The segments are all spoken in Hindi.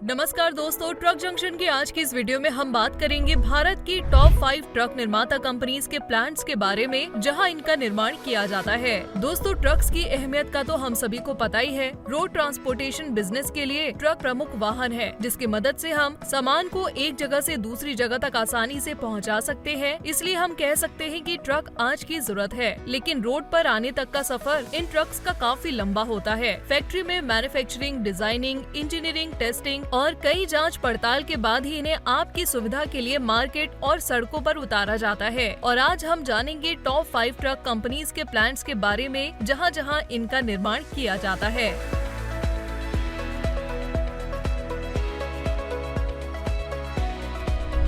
नमस्कार दोस्तों, ट्रक जंक्शन की आज की इस वीडियो में हम बात करेंगे भारत की टॉप 5 ट्रक निर्माता कंपनीज के प्लांट्स के बारे में जहां इनका निर्माण किया जाता है। दोस्तों, ट्रक्स की अहमियत का तो हम सभी को पता ही है। रोड ट्रांसपोर्टेशन बिजनेस के लिए ट्रक प्रमुख वाहन है, जिसकी मदद से हम सामान को एक जगह से दूसरी जगह तक आसानी से पहुंचा सकते हैं। इसलिए हम कह सकते हैं कि ट्रक आज की जरूरत है, लेकिन रोड पर आने तक का सफर इन ट्रक्स का काफी लंबा होता है। फैक्ट्री में मैन्युफैक्चरिंग, डिजाइनिंग, इंजीनियरिंग, टेस्टिंग और कई जांच पड़ताल के बाद ही इन्हें आपकी सुविधा के लिए मार्केट और सड़कों पर उतारा जाता है। और आज हम जानेंगे टॉप 5 ट्रक कंपनीज के प्लांट्स के बारे में जहां जहां इनका निर्माण किया जाता है।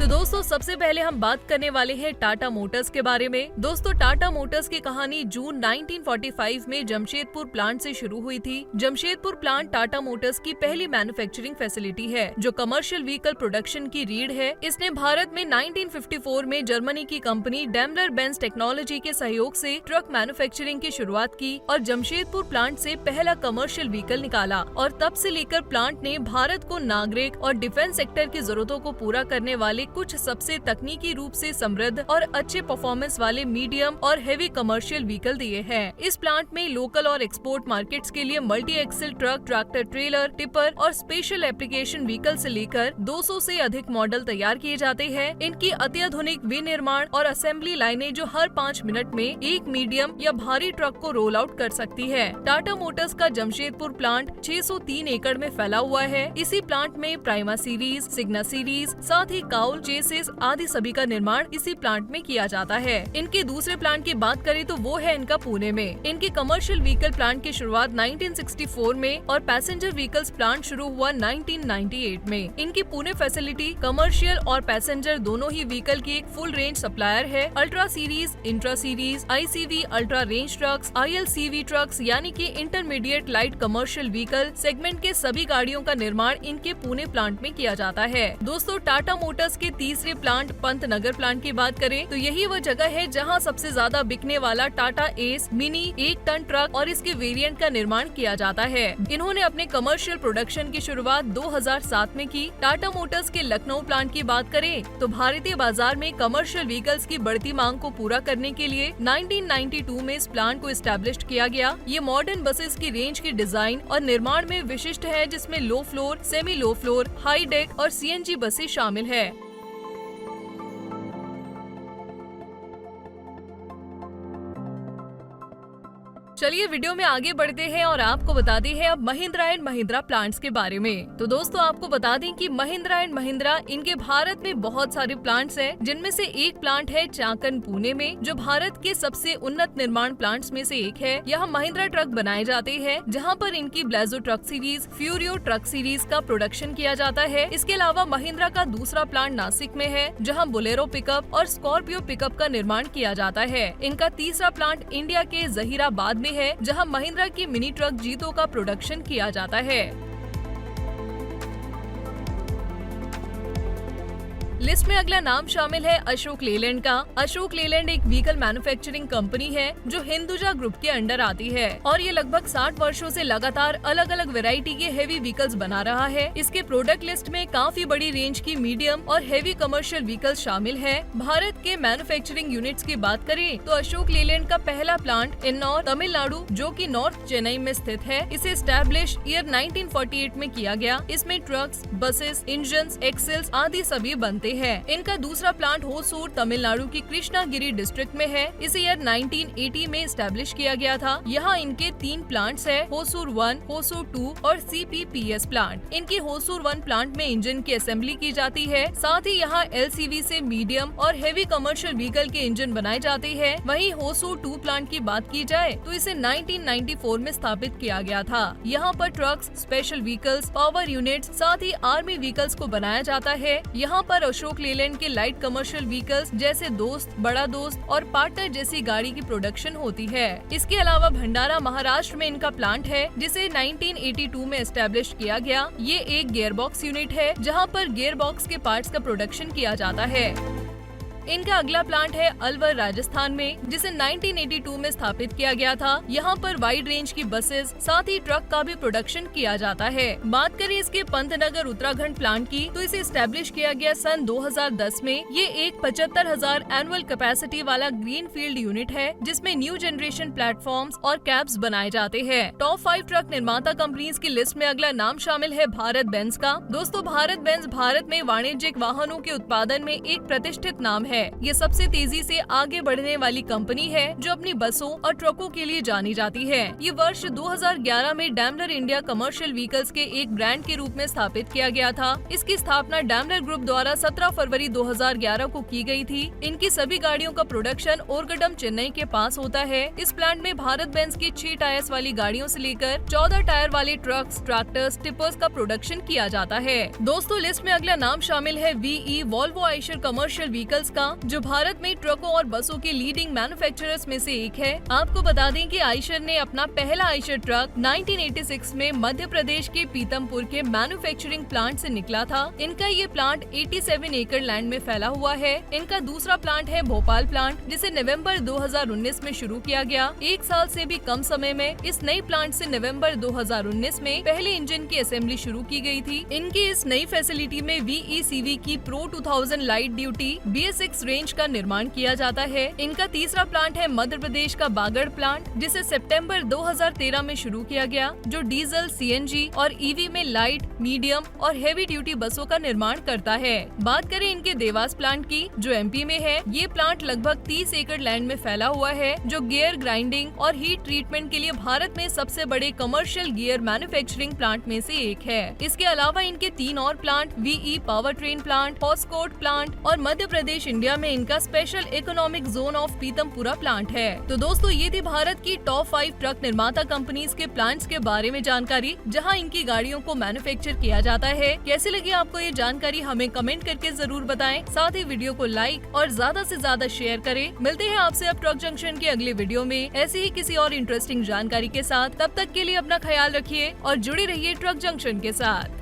तो दोस्तों, सबसे पहले हम बात करने वाले हैं टाटा मोटर्स के बारे में। दोस्तों, टाटा मोटर्स की कहानी जून 1945 में जमशेदपुर प्लांट से शुरू हुई थी। जमशेदपुर प्लांट टाटा मोटर्स की पहली मैन्युफैक्चरिंग फैसिलिटी है, जो कमर्शियल व्हीकल प्रोडक्शन की रीढ़ है। इसने भारत में 1954 में जर्मनी की कंपनी डेमलर बेंज टेक्नोलॉजी के सहयोग से ट्रक मैन्युफैक्चरिंग की शुरुआत की और जमशेदपुर प्लांट से पहला कमर्शियल व्हीकल निकाला। और तब से लेकर प्लांट ने भारत को नागरिक और डिफेंस सेक्टर की जरूरतों को पूरा करने वाले कुछ सबसे तकनीकी रूप से समृद्ध और अच्छे परफॉर्मेंस वाले मीडियम और हेवी कमर्शियल व्हीकल दिए हैं। इस प्लांट में लोकल और एक्सपोर्ट मार्केट्स के लिए multi axle truck, tractor trailer, tipper और स्पेशल एप्लीकेशन व्हीकल से लेकर 200 से अधिक मॉडल तैयार किए जाते हैं। इनकी अत्याधुनिक विनिर्माण और असेंबली लाइनें जो हर 5 मिनट में एक मीडियम या भारी ट्रक को रोल आउट कर सकती है। टाटा मोटर्स का जमशेदपुर प्लांट 603 एकड़ में फैला हुआ है। इसी प्लांट में प्राइमा सीरीज, सिग्ना सीरीज, साथ ही काउल, चेसिस आदि सभी का निर्माण इसी प्लांट में किया जाता है। इनके दूसरे प्लांट की बात करें तो वो है इनका पुणे में। इनके कमर्शियल व्हीकल प्लांट की शुरुआत 1964 में और पैसेंजर व्हीकल्स प्लांट शुरू हुआ 1998 में। इनकी पुणे फैसिलिटी कमर्शियल और पैसेंजर दोनों ही व्हीकल की एक फुल रेंज सप्लायर है। Ultra series, intra series, ICV, ultra range trucks, ILCV trucks यानी कि intermediate light commercial vehicle segment के सभी गाड़ियों का निर्माण इनके पुणे प्लांट में किया जाता है। दोस्तों, टाटा मोटर्स के तीसरे प्लांट पंतनगर प्लांट की बात करें तो यही वो जगह है जहां सबसे ज्यादा बिकने वाला Tata Ace mini 1 ton truck और इसके वेरिएंट का निर्माण किया जाता है। इन्होंने अपने कमर्शियल प्रोडक्शन की शुरुआत 2007 में की। टाटा मोटर्स के लखनऊ प्लांट की बात करें तो भारतीय बाजार में कमर्शियल व्हीकल्स की बढ़ती मांग को पूरा करने के लिए 1992 में इस प्लांट को एस्टेब्लिश किया गया। ये मॉडर्न बसेस की रेंज की डिजाइन और निर्माण में विशिष्ट है, जिसमें low floor, semi low floor, high deck और CNG बसें शामिल है। चलिए वीडियो में आगे बढ़ते हैं और आपको बताते हैं अब महिंद्रा एंड महिंद्रा प्लांट्स के बारे में। तो दोस्तों, आपको बता दें कि महिंद्रा एंड महिंद्रा इनके भारत में बहुत सारे प्लांट्स हैं, जिनमें से एक प्लांट है चाकन पुणे में, जो भारत के सबसे उन्नत निर्माण प्लांट्स में से एक है। यहाँ महिंद्रा ट्रक बनाए जाते हैं, जहाँ पर इनकी Blazo truck series, Furio truck series का प्रोडक्शन किया जाता है। इसके अलावा महिंद्रा का दूसरा प्लांट नासिक में है, जहाँ बोलेरो पिकअप और स्कॉर्पियो पिकअप का निर्माण किया जाता है। इनका तीसरा प्लांट इंडिया के जहीराबाद में है, जहां महिंद्रा की मिनी ट्रक जीतो का प्रोडक्शन किया जाता है। लिस्ट में अगला नाम शामिल है अशोक लेलैंड का। अशोक लेलैंड एक व्हीकल मैन्युफैक्चरिंग कंपनी है जो हिंदुजा ग्रुप के अंडर आती है और ये लगभग 60 वर्षों से लगातार अलग अलग वैरायटी के हेवी व्हीकल्स बना रहा है। इसके प्रोडक्ट लिस्ट में काफी बड़ी रेंज की मीडियम और हेवी कमर्शियल व्हीकल्स शामिल है। भारत के मैन्युफैक्चरिंग यूनिट्स की बात करें तो अशोक लेलैंड का पहला प्लांट इन्नौर, तमिलनाडु, जो कि नॉर्थ चेन्नई में स्थित है, इसे एस्टेब्लिश ईयर 1948 में किया गया। इसमें ट्रक्स, बसेस, इंजन, एक्सेल्स आदि सभी बनते है। इनका दूसरा प्लांट होसूर, तमिलनाडु की कृष्णागिरी डिस्ट्रिक्ट में है। इसे ईयर 1980 में एस्टेब्लिश किया गया था। यहाँ इनके 3 प्लांट्स है, होसूर 1, होसूर 2 और CPPS प्लांट। इनकी होसूर 1 प्लांट में इंजन की असेंबली की जाती है। साथ ही यहाँ LCV से मीडियम और हेवी कमर्शियल व्हीकल के इंजन बनाए जाते हैं। वहीं होसूर 2 प्लांट की बात की जाए तो इसे 1994 में स्थापित किया गया था। यहाँ पर trucks, special vehicles, power units, साथ ही आर्मी व्हीकल्स को बनाया जाता है। यहाँ पर अशोक लेलैंड के लाइट कमर्शियल व्हीकल्स जैसे दोस्त, बड़ा दोस्त और पार्टनर जैसी गाड़ी की प्रोडक्शन होती है। इसके अलावा भंडारा, महाराष्ट्र में इनका प्लांट है, जिसे 1982 में एस्टेब्लिश किया गया। ये एक गियर बॉक्स यूनिट है, जहाँ पर गियर बॉक्स के पार्ट्स का प्रोडक्शन किया जाता है। इनका अगला प्लांट है अलवर राजस्थान में, जिसे 1982 में स्थापित किया गया था। यहाँ पर वाइड रेंज की बसेस साथ ही ट्रक का भी प्रोडक्शन किया जाता है। बात करें इसके पंतनगर उत्तराखंड प्लांट की, तो इसे स्टैब्लिश किया गया सन 2010 में। ये एक 75,000 एनुअल कैपेसिटी वाला ग्रीन फील्ड यूनिट है, जिसमें न्यू जनरेशन प्लेटफॉर्म्स और कैब्स बनाए जाते हैं। टॉप 5 ट्रक निर्माता कंपनीज की लिस्ट में अगला नाम शामिल है भारत बेंज का। दोस्तों, भारत बेंज भारत में वाणिज्यिक वाहनों के उत्पादन में एक प्रतिष्ठित नाम है। ये सबसे तेजी से आगे बढ़ने वाली कंपनी है, जो अपनी बसों और ट्रकों के लिए जानी जाती है। ये वर्ष 2011 में डैमलर इंडिया कमर्शियल व्हीकल्स के एक ब्रांड के रूप में स्थापित किया गया था। इसकी स्थापना डैमलर ग्रुप द्वारा 17 फरवरी 2011 को की गई थी। इनकी सभी गाड़ियों का प्रोडक्शन ओरगडम चेन्नई के पास होता है। इस प्लांट में भारत बेंज की 6 टायर्स वाली गाड़ियों से लेकर 14 टायर वाले ट्रक्स, ट्रैक्टर्स, टिपर्स का प्रोडक्शन किया जाता है। दोस्तों, लिस्ट में अगला नाम शामिल है VE Volvo Eicher commercial vehicles का, जो भारत में ट्रकों और बसों के लीडिंग मैन्युफैक्चरर्स में से एक है। आपको बता दें कि आइशर ने अपना पहला आइशर ट्रक 1986 में मध्य प्रदेश के पीतमपुर के मैन्युफैक्चरिंग प्लांट से निकला था। इनका ये प्लांट 87 एकड़ लैंड में फैला हुआ है। इनका दूसरा प्लांट है भोपाल प्लांट, जिसे नवंबर 2019 में शुरू किया गया। 1 साल से भी कम समय में इस नई प्लांट से नवंबर 2019 में पहले इंजन की असेंबली शुरू की गई थी। इनकी इस नई फैसिलिटी में VECV की pro 2000 light duty BS6 range का निर्माण किया जाता है। इनका तीसरा प्लांट है मध्य प्रदेश का बागड़ प्लांट, जिसे सितंबर 2013 में शुरू किया गया, जो डीजल, CNG और EV में लाइट, मीडियम और हेवी ड्यूटी बसों का निर्माण करता है। बात करें इनके देवास प्लांट की, जो MP में है। ये प्लांट लगभग 30 एकड़ लैंड में फैला हुआ है, जो गियर ग्राइंडिंग और हीट ट्रीटमेंट के लिए भारत में सबसे बड़े कमर्शियल गियर मैन्युफैक्चरिंग प्लांट में से एक है। इसके अलावा इनके 3 और plant VE power train plant, Hoskote plant और मध्य प्रदेश इंडिया में इनका special economic zone of Pithampur plant है। तो दोस्तों, ये थी भारत की टॉप 5 ट्रक निर्माता कंपनीज के प्लांट्स के बारे में जानकारी, जहां इनकी गाड़ियों को मैन्युफैक्चर किया जाता है। कैसी लगी आपको ये जानकारी, हमें कमेंट करके जरूर बताएं। साथ ही वीडियो को लाइक और ज्यादा से ज्यादा शेयर करें। मिलते हैं आपसे अब ट्रक जंक्शन के अगले वीडियो में ऐसी ही किसी और इंटरेस्टिंग जानकारी के साथ। तब तक के लिए अपना ख्याल रखिए और जुड़े रहिए ट्रक जंक्शन के साथ।